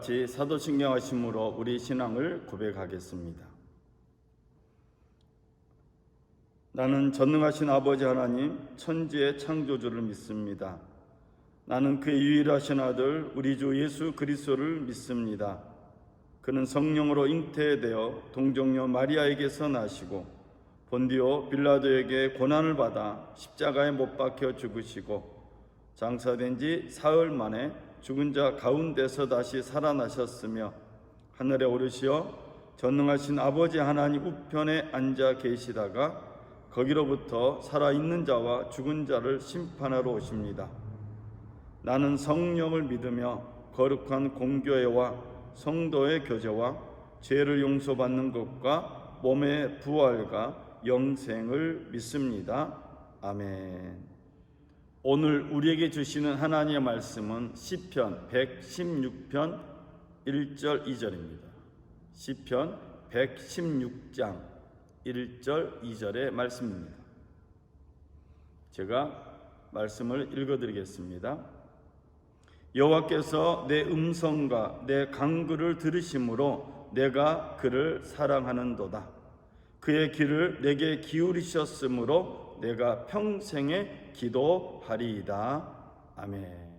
같이 사도신경 하심으로 우리 신앙을 고백하겠습니다. 나는 전능하신 아버지 하나님 천지의 창조주를 믿습니다. 나는 그의 유일하신 아들 우리 주 예수 그리스도를 믿습니다. 그는 성령으로 잉태되어 동정녀 마리아에게서 나시고 본디오 빌라도에게 고난을 받아 십자가에 못 박혀 죽으시고 장사된 지 사흘 만에 죽은 자 가운데서 다시 살아나셨으며 하늘에 오르시어 전능하신 아버지 하나님 우편에 앉아 계시다가 거기로부터 살아있는 자와 죽은 자를 심판하러 오십니다. 나는 성령을 믿으며 거룩한 공교회와 성도의 교제와 죄를 용서받는 것과 몸의 부활과 영생을 믿습니다. 아멘. 오늘 우리에게 주시는 하나님의 말씀은 시편 116편 1절 2절입니다. 시편 116장 1절 2절의 말씀입니다. 제가 말씀을 읽어드리겠습니다. 여호와께서 내 음성과 내 간구를 들으심으로 내가 그를 사랑하는도다. 그의 귀를 내게 기울이셨으므로 내가 평생에 기도하리이다. 아멘.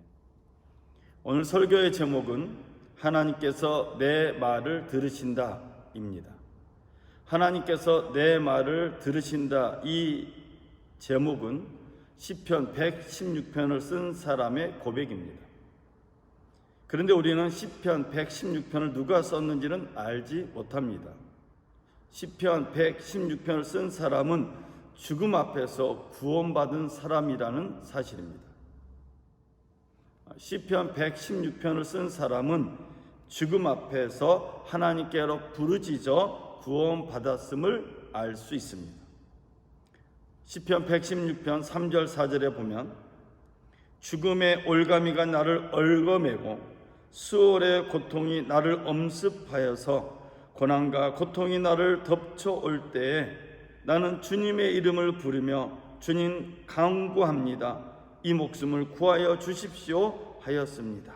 오늘 설교의 제목은 하나님께서 내 말을 들으신다입니다. 하나님께서 내 말을 들으신다, 이 제목은 시편 116편을 쓴 사람의 고백입니다. 그런데 우리는 시편 116편을 누가 썼는지는 알지 못합니다. 시편 116편을 쓴 사람은 죽음 앞에서 구원받은 사람이라는 사실입니다. 시편 116편을 쓴 사람은 죽음 앞에서 하나님께로 부르짖어 구원받았음을 알 수 있습니다. 시편 116편 3절 4절에 보면 죽음의 올가미가 나를 얽어매고 수월의 고통이 나를 엄습하여서 고난과 고통이 나를 덮쳐올 때에 나는 주님의 이름을 부르며 주님 간구합니다. 이 목숨을 구하여 주십시오 하였습니다.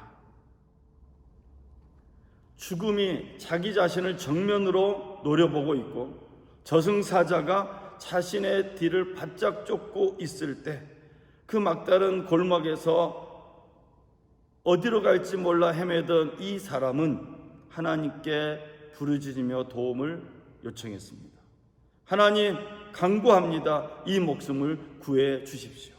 죽음이 자기 자신을 정면으로 노려보고 있고 저승사자가 자신의 뒤를 바짝 쫓고 있을 때 그 막다른 골목에서 어디로 갈지 몰라 헤매던 이 사람은 하나님께 부르짖으며 도움을 요청했습니다. 하나님, 간구합니다. 이 목숨을 구해 주십시오.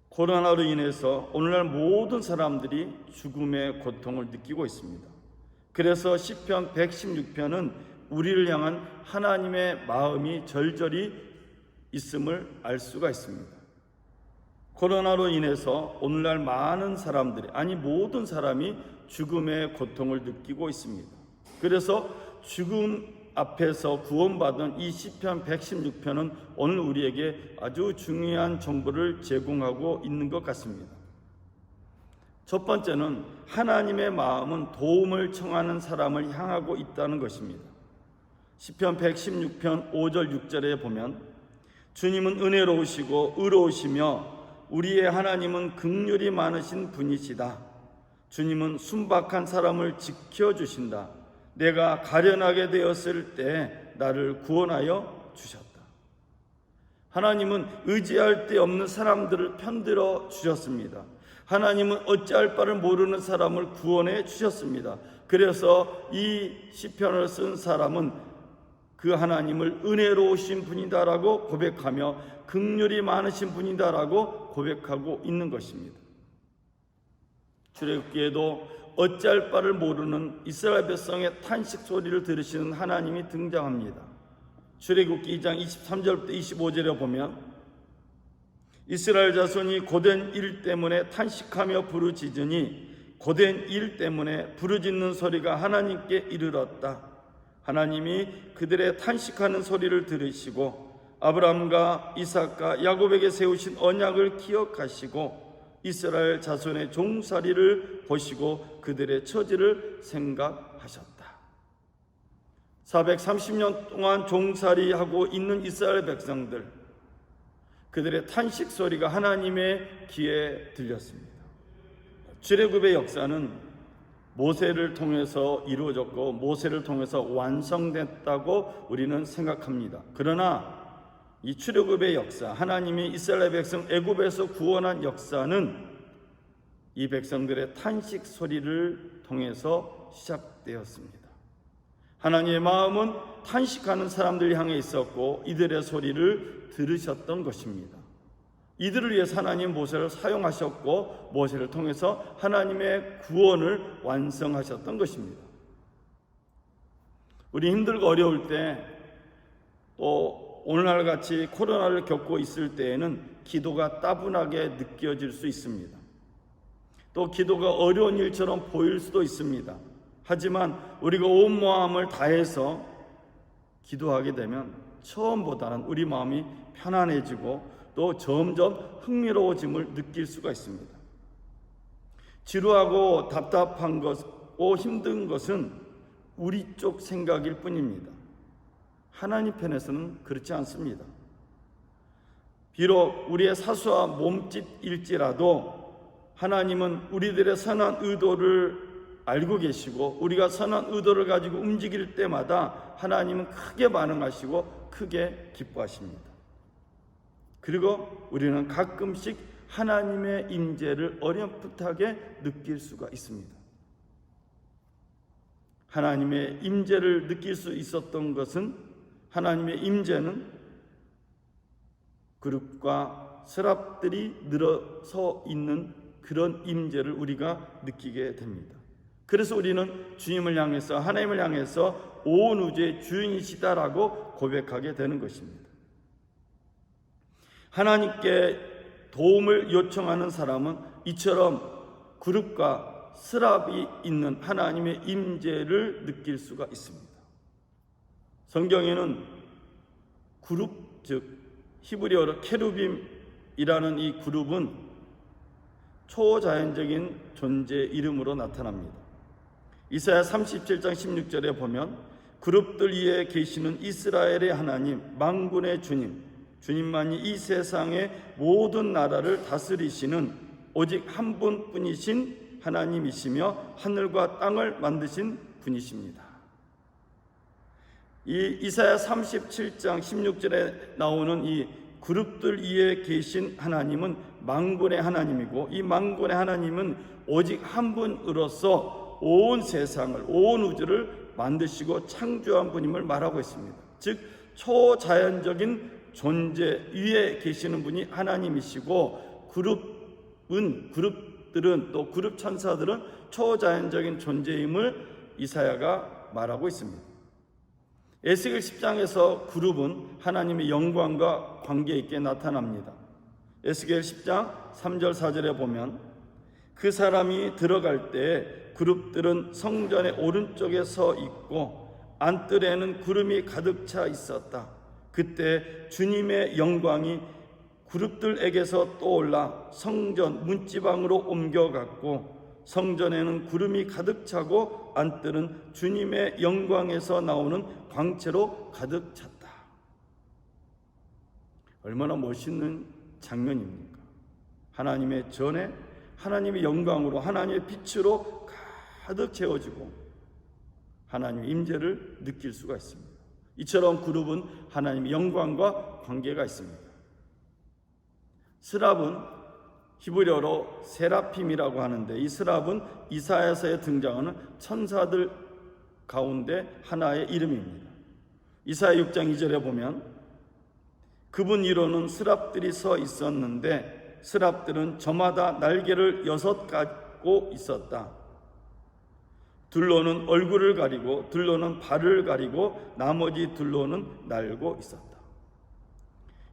코로나로 인해서 오늘날 모든 사람들이 죽음의 고통을 느끼고 있습니다. 그래서 시편 116편은 우리를 향한 하나님의 마음이 절절히 있음을 알 수가 있습니다. 코로나로 인해서 오늘날 많은 사람들이, 아니 모든 사람이 죽음의 고통을 느끼고 있습니다. 그래서 죽음 앞에서 구원받은 이 시편 116편은 오늘 우리에게 아주 중요한 정보를 제공하고 있는 것 같습니다. 첫 번째는 하나님의 마음은 도움을 청하는 사람을 향하고 있다는 것입니다. 시편 116편 5절 6절에 보면 주님은 은혜로우시고 의로우시며 우리의 하나님은 긍휼이 많으신 분이시다. 주님은 순박한 사람을 지켜주신다. 내가 가련하게 되었을 때 나를 구원하여 주셨다. 하나님은 의지할 데 없는 사람들을 편들어 주셨습니다. 하나님은 어찌할 바를 모르는 사람을 구원해 주셨습니다. 그래서 이 시편을 쓴 사람은 그 하나님을 은혜로우신 분이다라고 고백하며 긍휼이 많으신 분이다라고 고백하고 있는 것입니다. 출애굽기에도 어찌할 바를 모르는 이스라엘 백성의 탄식 소리를 들으시는 하나님이 등장합니다. 출애굽기 2장 23절부터 25절에 보면 이스라엘 자손이 고된 일 때문에 탄식하며 부르짖으니 고된 일 때문에 부르짖는 소리가 하나님께 이르렀다. 하나님이 그들의 탄식하는 소리를 들으시고 아브라함과 이삭과 야곱에게 세우신 언약을 기억하시고 이스라엘 자손의 종살이를 보시고 그들의 처지를 생각하셨다. 430년 동안 종살이하고 있는 이스라엘 백성들, 그들의 탄식 소리가 하나님의 귀에 들렸습니다. 출애굽의 역사는 모세를 통해서 이루어졌고 모세를 통해서 완성됐다고 우리는 생각합니다. 그러나 이 출애굽의 역사, 하나님이 이스라엘 백성 애굽에서 구원한 역사는 이 백성들의 탄식 소리를 통해서 시작되었습니다. 하나님의 마음은 탄식하는 사람들 향해 있었고 이들의 소리를 들으셨던 것입니다. 이들을 위해서 하나님 모세를 사용하셨고 모세를 통해서 하나님의 구원을 완성하셨던 것입니다. 우리 힘들고 어려울 때, 또 오늘날 같이 코로나를 겪고 있을 때에는 기도가 따분하게 느껴질 수 있습니다. 또 기도가 어려운 일처럼 보일 수도 있습니다. 하지만 우리가 온 마음을 다해서 기도하게 되면 처음보다는 우리 마음이 편안해지고 또 점점 흥미로워짐을 느낄 수가 있습니다. 지루하고 답답한 것고 힘든 것은 우리 쪽 생각일 뿐입니다. 하나님 편에서는 그렇지 않습니다. 비록 우리의 사소한 몸짓일지라도 하나님은 우리들의 선한 의도를 알고 계시고 우리가 선한 의도를 가지고 움직일 때마다 하나님은 크게 반응하시고 크게 기뻐하십니다. 그리고 우리는 가끔씩 하나님의 임재를 어렴풋하게 느낄 수가 있습니다. 하나님의 임재를 느낄 수 있었던 것은 하나님의 임재는 그룹과 스랍들이 늘어서 있는 그런 임재를 우리가 느끼게 됩니다. 그래서 우리는 주님을 향해서 하나님을 향해서 온 우주의 주인이시다라고 고백하게 되는 것입니다. 하나님께 도움을 요청하는 사람은 이처럼 그룹과 스랍이 있는 하나님의 임재를 느낄 수가 있습니다. 성경에는 그룹, 즉 히브리어로 케루빔이라는 이 그룹은 초자연적인 존재 이름으로 나타납니다. 이사야 37장 16절에 보면 그룹들 위에 계시는 이스라엘의 하나님, 만군의 주님, 주님만이 이 세상의 모든 나라를 다스리시는 오직 한 분뿐이신 하나님이시며 하늘과 땅을 만드신 분이십니다. 이 이사야 37장 16절에 나오는 이 그룹들 위에 계신 하나님은 만군의 하나님이고 이 만군의 하나님은 오직 한 분으로서 온 세상을, 온 우주를 만드시고 창조한 분임을 말하고 있습니다. 즉 초자연적인 존재 위에 계시는 분이 하나님이시고 그룹들은 또 그룹 천사들은 초자연적인 존재임을 이사야가 말하고 있습니다. 에스겔 10장에서 그룹은 하나님의 영광과 관계 있게 나타납니다. 에스겔 10장 3절 4절에 보면 그 사람이 들어갈 때 그룹들은 성전의 오른쪽에 서 있고 안뜰에는 구름이 가득 차 있었다. 그때 주님의 영광이 그룹들에게서 떠올라 성전 문지방으로 옮겨갔고 성전에는 구름이 가득 차고 안뜰은 주님의 영광에서 나오는 광채로 가득 찼다. 얼마나 멋있는 장면입니까? 하나님의 전에 하나님의 영광으로 하나님의 빛으로 가득 채워지고 하나님의 임재를 느낄 수가 있습니다. 이처럼 그룹은 하나님의 영광과 관계가 있습니다. 스랍은 히브리어로 세라핌이라고 하는데 이 스랍은 이사야서에 등장하는 천사들 가운데 하나의 이름입니다. 이사야 6장 2절에 보면 그분 위로는 스랍들이 서 있었는데 스랍들은 저마다 날개를 6 갖고 있었다. 둘로는 얼굴을 가리고 둘로는 발을 가리고 나머지 둘로는 날고 있었다.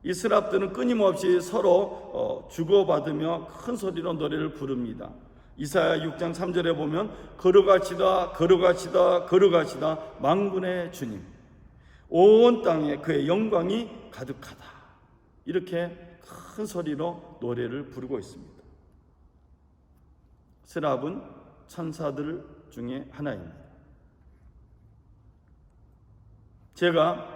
이 스랍들은 끊임없이 서로 주고받으며 큰 소리로 노래를 부릅니다. 이사야 6장 3절에 보면 걸어가시다 걸어가시다 걸어가시다 만군의 주님, 온 땅에 그의 영광이 가득하다. 이렇게 큰 소리로 노래를 부르고 있습니다. 스랍은 천사들 중에 하나입니다. 제가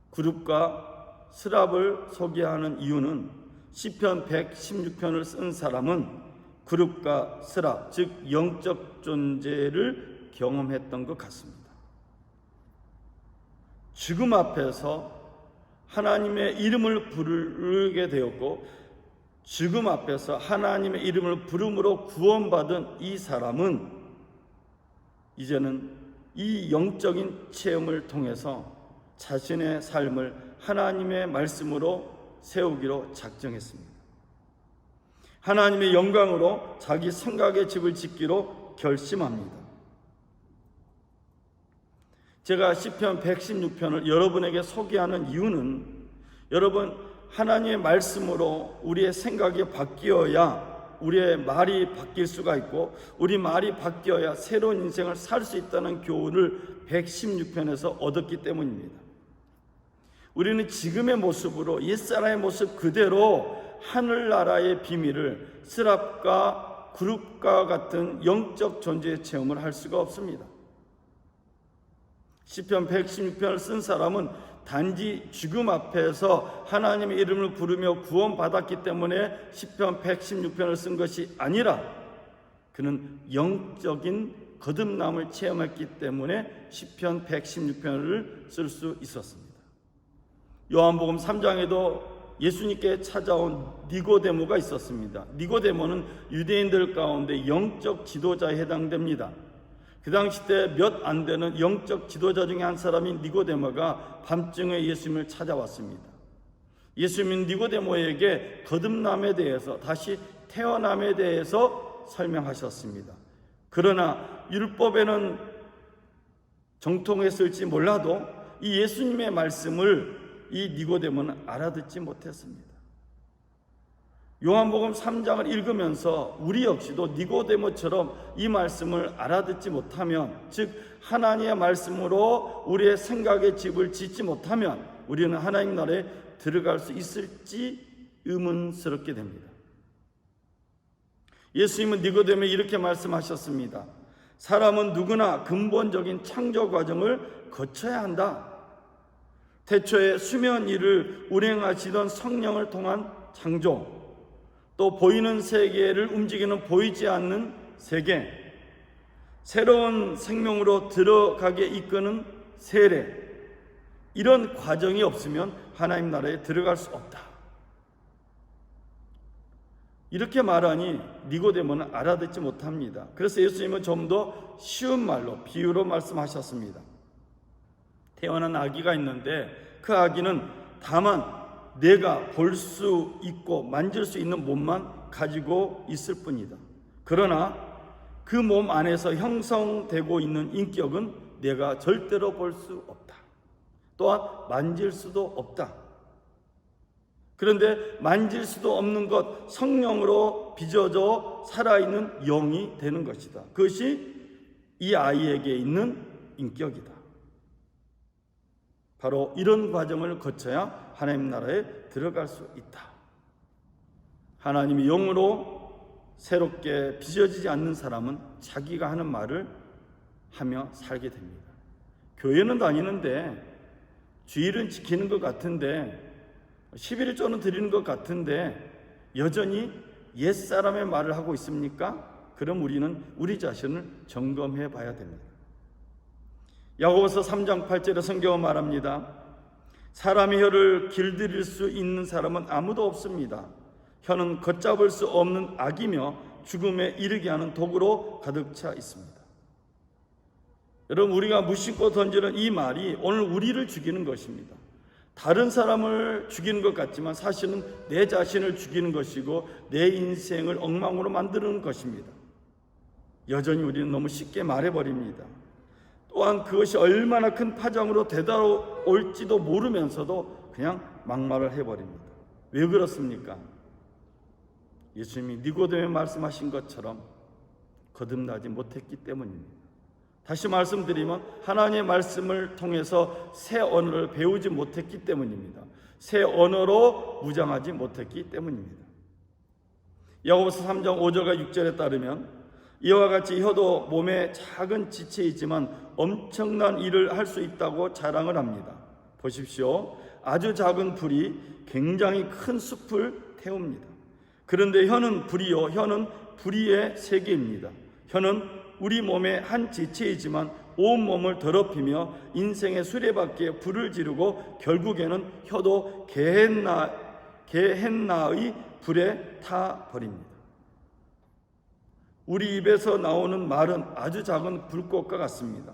그룹과 스랍을 소개하는 이유는 시편 116편을 쓴 사람은 그룹과 스랍, 즉 영적 존재를 경험했던 것 같습니다. 죽음 앞에서 하나님의 이름을 부르게 되었고, 죽음 앞에서 하나님의 이름을 부름으로 구원받은 이 사람은 이제는 이 영적인 체험을 통해서 자신의 삶을 하나님의 말씀으로 세우기로 작정했습니다. 하나님의 영광으로 자기 생각의 집을 짓기로 결심합니다. 제가 시편 116편을 여러분에게 소개하는 이유는, 여러분, 하나님의 말씀으로 우리의 생각이 바뀌어야 우리의 말이 바뀔 수가 있고, 우리 말이 바뀌어야 새로운 인생을 살 수 있다는 교훈을 116편에서 얻었기 때문입니다. 우리는 지금의 모습으로, 옛사람의 모습 그대로 하늘나라의 비밀을 스랍과 그룹과 같은 영적 존재의 체험을 할 수가 없습니다. 시편 116편을 쓴 사람은 단지 죽음 앞에서 하나님의 이름을 부르며 구원받았기 때문에 시편 116편을 쓴 것이 아니라, 그는 영적인 거듭남을 체험했기 때문에 시편 116편을 쓸 수 있었습니다. 요한복음 3장에도 예수님께 찾아온 니고데모가 있었습니다. 니고데모는 유대인들 가운데 영적 지도자에 해당됩니다. 그 당시 때 몇 안 되는 영적 지도자 중에 한 사람인 니고데모가 밤중에 예수님을 찾아왔습니다. 예수님은 니고데모에게 거듭남에 대해서, 다시 태어남에 대해서 설명하셨습니다. 그러나 율법에는 정통했을지 몰라도 이 예수님의 말씀을 이 니고데모는 알아듣지 못했습니다. 요한복음 3장을 읽으면서 우리 역시도 니고데모처럼 이 말씀을 알아듣지 못하면, 즉 하나님의 말씀으로 우리의 생각의 집을 짓지 못하면 우리는 하나님 나라에 들어갈 수 있을지 의문스럽게 됩니다. 예수님은 니고데모에 이렇게 말씀하셨습니다. 사람은 누구나 근본적인 창조 과정을 거쳐야 한다. 태초에 수면 위를 운행하시던 성령을 통한 창조, 또 보이는 세계를 움직이는 보이지 않는 세계, 새로운 생명으로 들어가게 이끄는 세례, 이런 과정이 없으면 하나님 나라에 들어갈 수 없다. 이렇게 말하니 니고데모는 알아듣지 못합니다. 그래서 예수님은 좀 더 쉬운 말로, 비유로 말씀하셨습니다. 태어난 아기가 있는데 그 아기는 다만 내가 볼 수 있고 만질 수 있는 몸만 가지고 있을 뿐이다. 그러나 그 몸 안에서 형성되고 있는 인격은 내가 절대로 볼 수 없다. 또한 만질 수도 없다. 그런데 만질 수도 없는 것, 성령으로 빚어져 살아있는 영이 되는 것이다. 그것이 이 아이에게 있는 인격이다. 바로 이런 과정을 거쳐야 하나님 나라에 들어갈 수 있다. 하나님의 영으로 새롭게 빚어지지 않는 사람은 자기가 하는 말을 하며 살게 됩니다. 교회는 다니는데, 주일은 지키는 것 같은데, 11조는 드리는 것 같은데 여전히 옛사람의 말을 하고 있습니까? 그럼 우리는 우리 자신을 점검해 봐야 됩니다. 야고보서 3장 8절에 성경은 말합니다. 사람의 혀를 길들일 수 있는 사람은 아무도 없습니다. 혀는 걷잡을 수 없는 악이며 죽음에 이르게 하는 독으로 가득 차 있습니다. 여러분, 우리가 무심코 던지는 이 말이 오늘 우리를 죽이는 것입니다. 다른 사람을 죽이는 것 같지만 사실은 내 자신을 죽이는 것이고 내 인생을 엉망으로 만드는 것입니다. 여전히 우리는 너무 쉽게 말해버립니다. 또한 그것이 얼마나 큰 파장으로 되돌아올지도 모르면서도 그냥 막말을 해버립니다. 왜 그렇습니까? 예수님이 니고데모에 말씀하신 것처럼 거듭나지 못했기 때문입니다. 다시 말씀드리면 하나님의 말씀을 통해서 새 언어를 배우지 못했기 때문입니다. 새 언어로 무장하지 못했기 때문입니다. 야고보서 3장 5절과 6절에 따르면 이와 같이 혀도 몸의 작은 지체이지만 엄청난 일을 할 수 있다고 자랑을 합니다. 보십시오. 아주 작은 불이 굉장히 큰 숲을 태웁니다. 그런데 혀는 불이요, 혀는 불의의 세계입니다. 혀는 우리 몸의 한 지체이지만 온몸을 더럽히며 인생의 수레바퀴에 불을 지르고 결국에는 혀도 게헨나의 불에 타버립니다. 우리 입에서 나오는 말은 아주 작은 불꽃과 같습니다.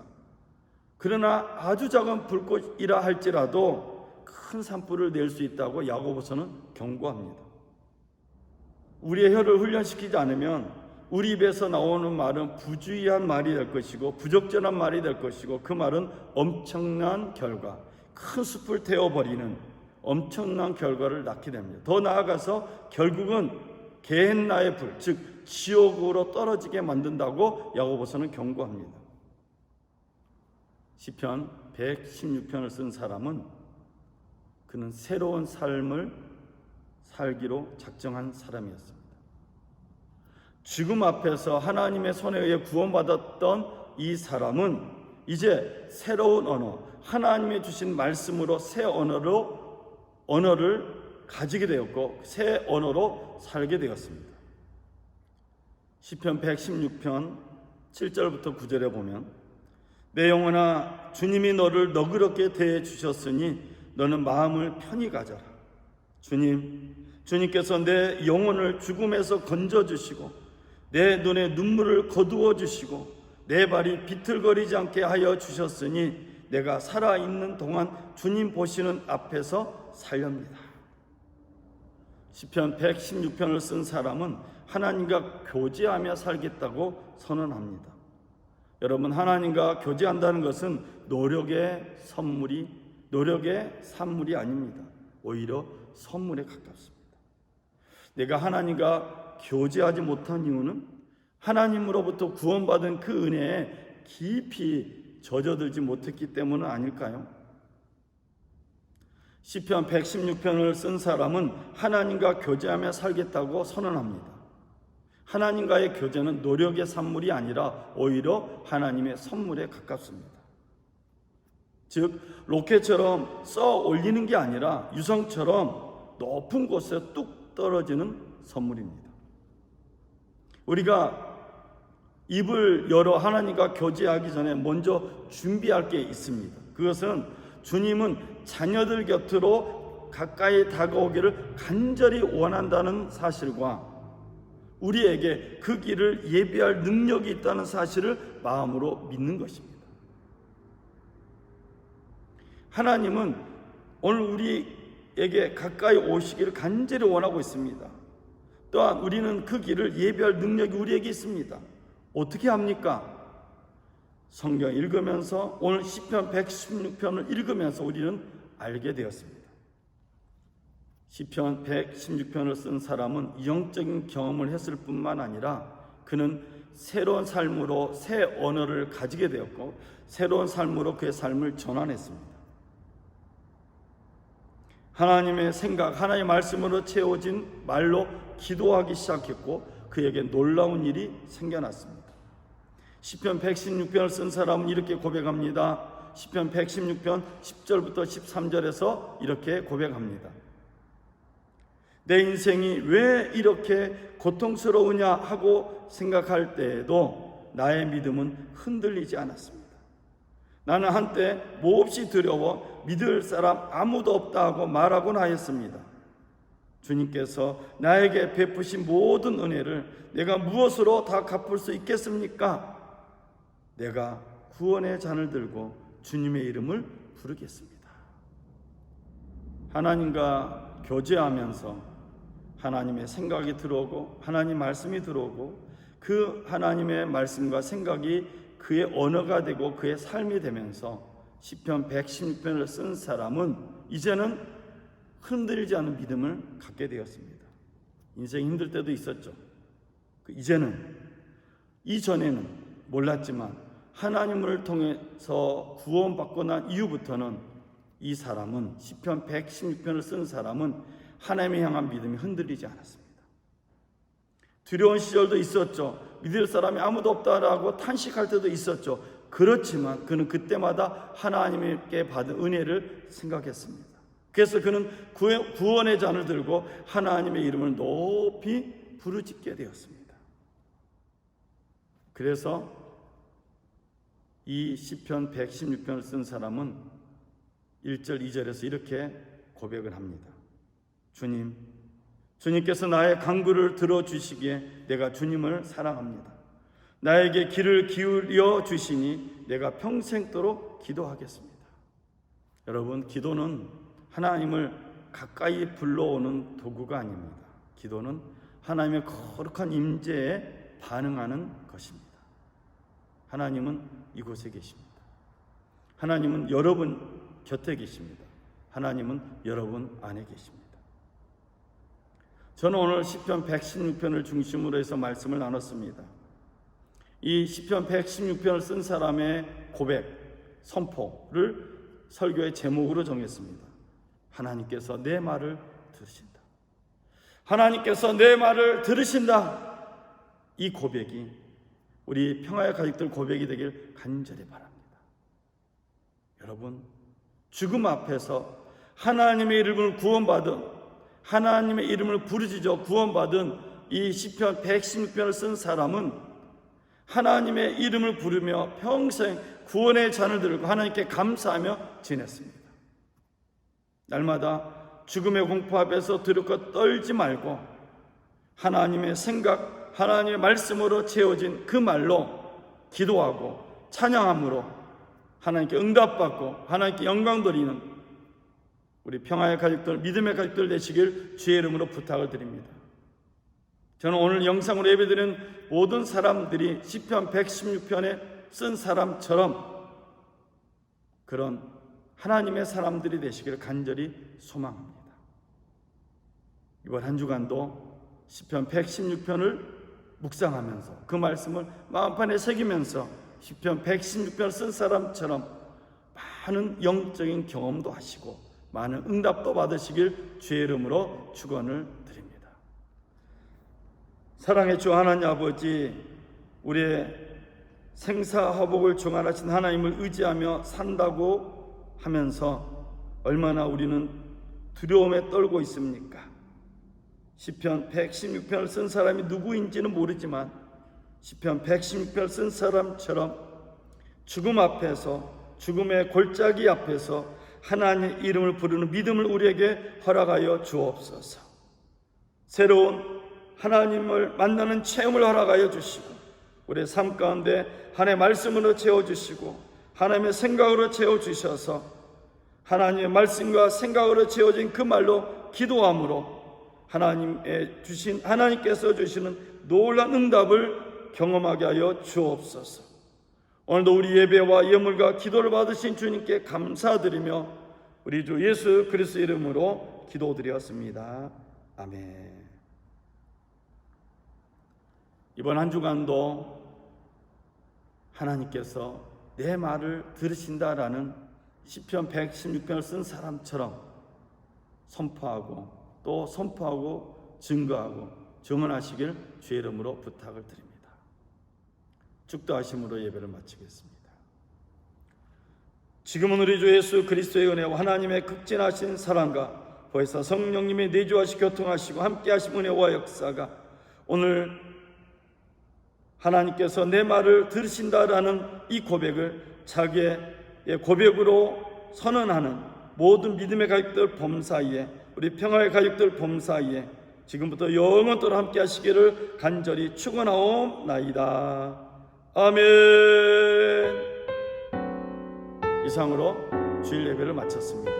그러나 아주 작은 불꽃이라 할지라도 큰 산불을 낼 수 있다고 야고보서는 경고합니다. 우리의 혀를 훈련시키지 않으면 우리 입에서 나오는 말은 부주의한 말이 될 것이고 부적절한 말이 될 것이고 그 말은 엄청난 결과, 큰 숲을 태워버리는 엄청난 결과를 낳게 됩니다. 더 나아가서 결국은 게헨나의 불, 즉 지옥으로 떨어지게 만든다고 야고보서는 경고합니다. 시편 116편을 쓴 사람은 그는 새로운 삶을 살기로 작정한 사람이었습니다. 죽음 앞에서 하나님의 손에 의해 구원받았던 이 사람은 이제 새로운 언어, 하나님의 주신 말씀으로 새 언어를 가지게 되었고 새 언어로 살게 되었습니다. 시편 116편 7절부터 9절에 보면 내 영혼아 주님이 너를 너그럽게 대해 주셨으니 너는 마음을 편히 가져라. 주님께서 내 영혼을 죽음에서 건져주시고 내 눈에 눈물을 거두어 주시고 내 발이 비틀거리지 않게 하여 주셨으니 내가 살아있는 동안 주님 보시는 앞에서 살렵니다. 시편 116편을 쓴 사람은 하나님과 교제하며 살겠다고 선언합니다. 여러분, 하나님과 교제한다는 것은 노력의 산물이 아닙니다. 오히려 선물에 가깝습니다. 내가 하나님과 교제하지 못한 이유는 하나님으로부터 구원받은 그 은혜에 깊이 젖어들지 못했기 때문은 아닐까요? 시편 116편을 쓴 사람은 하나님과 교제하며 살겠다고 선언합니다. 하나님과의 교제는 노력의 산물이 아니라 오히려 하나님의 선물에 가깝습니다. 즉 로켓처럼 써 올리는 게 아니라 유성처럼 높은 곳에 뚝 떨어지는 선물입니다. 우리가 입을 열어 하나님과 교제하기 전에 먼저 준비할 게 있습니다. 그것은 주님은 자녀들 곁으로 가까이 다가오기를 간절히 원한다는 사실과 우리에게 그 길을 예비할 능력이 있다는 사실을 마음으로 믿는 것입니다. 하나님은 오늘 우리에게 가까이 오시기를 간절히 원하고 있습니다. 또한 우리는 그 길을 예비할 능력이 우리에게 있습니다. 어떻게 합니까? 성경 읽으면서 오늘 시편 116편을 읽으면서 우리는 알게 되었습니다. 시편 116편을 쓴 사람은 영적인 경험을 했을 뿐만 아니라 그는 새로운 삶으로 새 언어를 가지게 되었고 새로운 삶으로 그의 삶을 전환했습니다. 하나님의 생각, 하나님의 말씀으로 채워진 말로 기도하기 시작했고 그에게 놀라운 일이 생겨났습니다. 시편 116편을 쓴 사람은 이렇게 고백합니다. 시편 116편 10절부터 13절에서 이렇게 고백합니다. 내 인생이 왜 이렇게 고통스러우냐 하고 생각할 때에도 나의 믿음은 흔들리지 않았습니다. 나는 한때 몹시 두려워 믿을 사람 아무도 없다 하고 말하곤 하였습니다. 주님께서 나에게 베푸신 모든 은혜를 내가 무엇으로 다 갚을 수 있겠습니까? 내가 구원의 잔을 들고 주님의 이름을 부르겠습니다. 하나님과 교제하면서 하나님의 생각이 들어오고 하나님 말씀이 들어오고 그 하나님의 말씀과 생각이 그의 언어가 되고 그의 삶이 되면서 시편 116편을 쓴 사람은 이제는 흔들리지 않은 믿음을 갖게 되었습니다. 인생이 힘들 때도 있었죠. 이전에는 몰랐지만 하나님을 통해서 구원받고 난 이후부터는 이 사람은 시편 116편을 쓴 사람은 하나님을 향한 믿음이 흔들리지 않았습니다. 두려운 시절도 있었죠. 믿을 사람이 아무도 없다라고 탄식할 때도 있었죠. 그렇지만 그는 그때마다 하나님께 받은 은혜를 생각했습니다. 그래서 그는 구원의 잔을 들고 하나님의 이름을 높이 부르짖게 되었습니다. 그래서 이 시편 116편을 쓴 사람은 1절 2절에서 이렇게 고백을 합니다. 주님께서 나의 간구를 들어주시기에 내가 주님을 사랑합니다. 나에게 귀를 기울여 주시니 내가 평생도록 기도하겠습니다. 여러분, 기도는 하나님을 가까이 불러오는 도구가 아닙니다. 기도는 하나님의 거룩한 임재에 반응하는 것입니다. 하나님은 이곳에 계십니다. 하나님은 여러분 곁에 계십니다. 하나님은 여러분 안에 계십니다. 저는 오늘 시편 116편을 중심으로 해서 말씀을 나눴습니다. 이 시편 116편을 쓴 사람의 고백, 선포를 설교의 제목으로 정했습니다. 하나님께서 내 말을 들으신다. 하나님께서 내 말을 들으신다. 이 고백이 우리 평화의 가족들 고백이 되길 간절히 바랍니다. 여러분, 죽음 앞에서 하나님의 이름을 구원받은, 하나님의 이름을 부르짖어 구원받은 이 시편 116편을 쓴 사람은 하나님의 이름을 부르며 평생 구원의 잔을 들고 하나님께 감사하며 지냈습니다. 날마다 죽음의 공포 앞에서 두렵고 떨지 말고 하나님의 생각, 하나님의 말씀으로 채워진 그 말로 기도하고 찬양함으로 하나님께 응답받고 하나님께 영광 돌리는 우리 평화의 가족들, 믿음의 가족들 되시길 주의 이름으로 부탁을 드립니다. 저는 오늘 영상으로 예배드리는 모든 사람들이 시편 116편에 쓴 사람처럼 그런 하나님의 사람들이 되시기를 간절히 소망합니다. 이번 한 주간도 시편 116편을 묵상하면서 그 말씀을 마음판에 새기면서 시편 116편을 쓴 사람처럼 많은 영적인 경험도 하시고 많은 응답도 받으시길 주의 이름으로 축원을 드립니다. 사랑의 주 하나님 아버지, 우리의 생사화복을 중환하신 하나님을 의지하며 산다고 하면서 얼마나 우리는 두려움에 떨고 있습니까? 시편 116편을 쓴 사람이 누구인지는 모르지만 시편 116편을 쓴 사람처럼 죽음 앞에서, 죽음의 골짜기 앞에서 하나님의 이름을 부르는 믿음을 우리에게 허락하여 주옵소서. 새로운 하나님을 만나는 체험을 허락하여 주시고 우리의 삶 가운데 하나님의 말씀으로 채워주시고 하나님의 생각으로 채워주셔서 하나님의 말씀과 생각으로 채워진 그 말로 기도함으로 하나님께서 주시는 놀라운 응답을 경험하게 하여 주옵소서. 오늘도 우리 예배와 예물과 기도를 받으신 주님께 감사드리며 우리 주 예수 그리스도 이름으로 기도드렸습니다. 아멘. 이번 한 주간도 하나님께서 내 말을 들으신다라는 시편 116편을 쓴 사람처럼 선포하고 또 선포하고 증거하고 증언하시길 주의 이름으로 부탁을 드립니다. 축도하심으로 예배를 마치겠습니다. 지금은 우리 주 예수 그리스도의 은혜와 하나님의 극진하신 사랑과 보혜사 성령님의 내주하시 교통하시고 함께하신 은혜와 역사가 오늘 하나님께서 내 말을 들으신다라는 이 고백을 자기의 고백으로 선언하는 모든 믿음의 가족들 범사이에, 우리 평화의 가족들 범사이에 지금부터 영원토록 함께 하시기를 간절히 축원하옵나이다. 아멘. 이상으로 주일 예배를 마쳤습니다.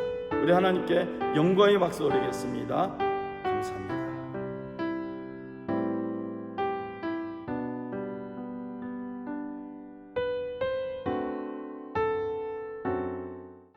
우리 하나님께 영광의 박수 올리겠습니다.